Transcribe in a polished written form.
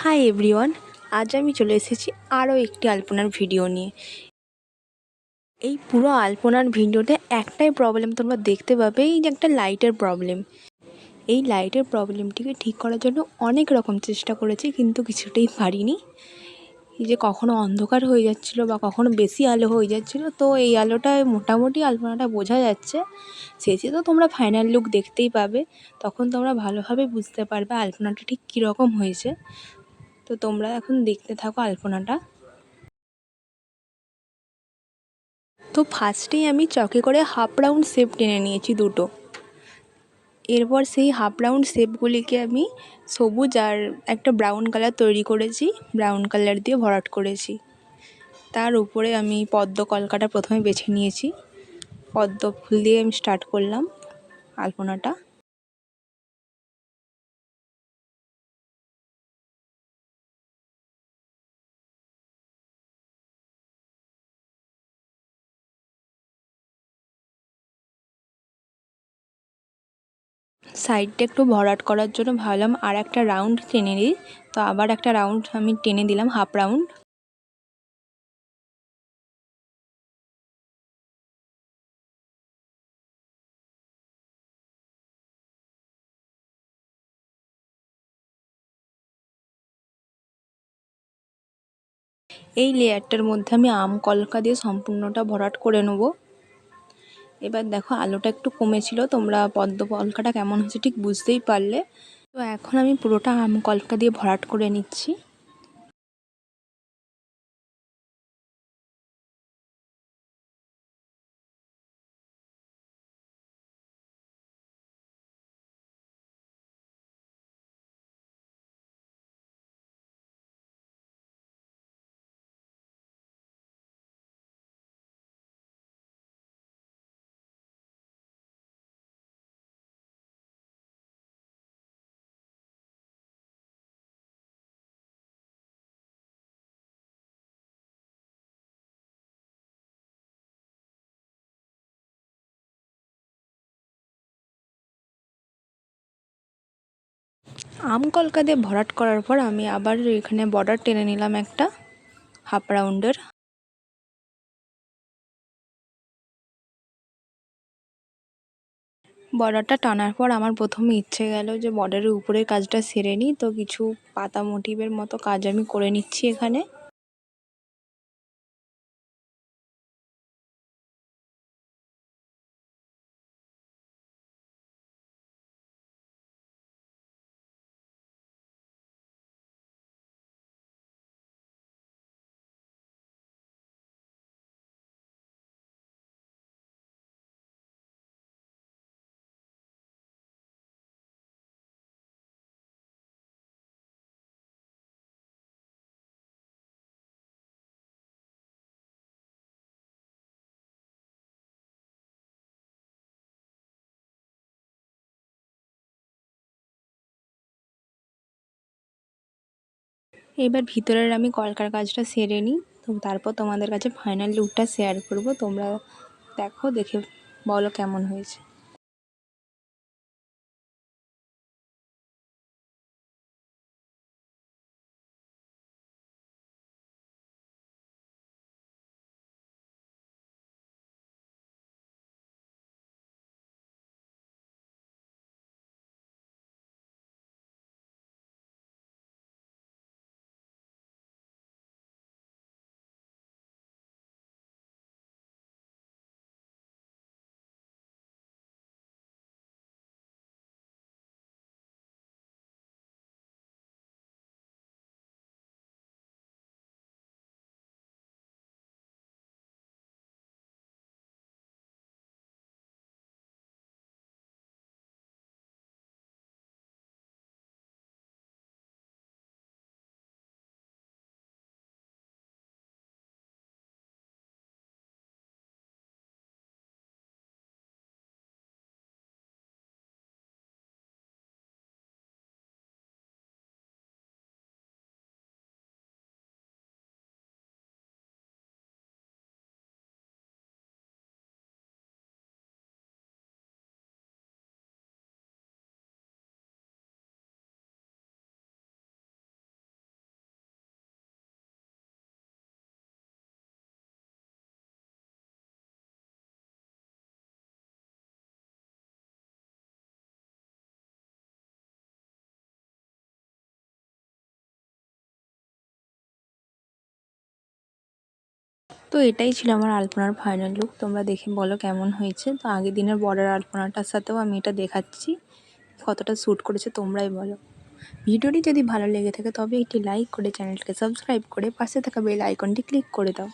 Hi everyone, আজ আমি চলে এসেছি আরও একটি আলপনার ভিডিও নিয়ে। এই পুরো আলপনার ভিডিওতে একটাই প্রবলেম তোমরা দেখতে পাবে, এই যে একটা লাইটের প্রবলেম। এই লাইটের প্রবলেমটিকে ঠিক করার জন্য অনেক রকম চেষ্টা করেছি, কিন্তু কিছুতেই পারিনি। এই যে কখনো অন্ধকার হয়ে যাচ্ছিলো বা কখনো বেশি আলো হয়ে যাচ্ছিলো, তো এই আলোটায় মোটামুটি আলপনাটা বোঝা যাচ্ছে। শেষে তো তোমরা ফাইনাল লুক দেখতেই পাবে, তখন তোমরা ভালোভাবে বুঝতে পারবে আলপনাটা ঠিক কীরকম হয়েছে। তো তোমরা এখন দেখতে থাকো আলপনাটা। তো ফার্স্টেই আমি চকে করে হাফ রাউন্ড শেপ টেনে নিয়েছি দুটো। এরপর সেই হাফ রাউন্ড শেপগুলিকে আমি সবুজ আর একটা ব্রাউন কালার তৈরি করেছি, ব্রাউন কালার দিয়ে ভরাট করেছি। তার উপরে আমি পদ্ম কলকাটা প্রথমে বেছে নিয়েছি, পদ্ম ফুল দিয়ে আমি স্টার্ট করলাম আলপনাটা। সাইডটা একটু ভরাট করার জন্য ভাবলাম আর একটা রাউন্ড টেনে দিই, তো আবার একটা রাউন্ড আমি টেনে দিলাম, হাফ রাউন্ড। এই লেয়ারটার মধ্যে আমি আম কলকা দিয়ে সম্পূর্ণটা ভরাট করে নেব। এবার দেখো আলোটা একটু কমেছিল, তোমরা পদ্ম কলকাটা কেমন হয়েছে ঠিক বুঝতেই পারলে। তো এখন আমি পুরোটা আম কলকা দিয়ে ভরাট করে নিচ্ছি। আম কলকা দিয়ে ভরাট করার পর আমি আবার এখানে বর্ডার টেনে নিলাম একটা হাফ রাউন্ডের। বর্ডারটা টানার পর আমার প্রথমে ইচ্ছে গেল যে বর্ডারের উপরের কাজটা সেরে নিই, তো কিছু পাতা মোটিভের মতো কাজ আমি করে নিচ্ছি এখানে। এবার ভিতরের আমি কলকার কাজটা সেরে নিই, তো তারপর তোমাদের কাছে ফাইনাল লুকটা শেয়ার করব। তোমরা দেখো, দেখে বলো কেমন হয়েছে। তো এটাই ছিল আমার আলপনার ফাইনাল লুক। তোমরা দেখে বলো কেমন হয়েছে। তো আগের দিনের বর্ডার আলপনাটার সাথেও আমি এটা দেখাচ্ছি, কতটা শ্যুট করেছে তোমরাই বলো। ভিডিওটি যদি ভালো লেগে থাকে তবে একটি লাইক করে চ্যানেলটিকে সাবস্ক্রাইব করে পাশে থাকা বেল আইকনটি ক্লিক করে দাও।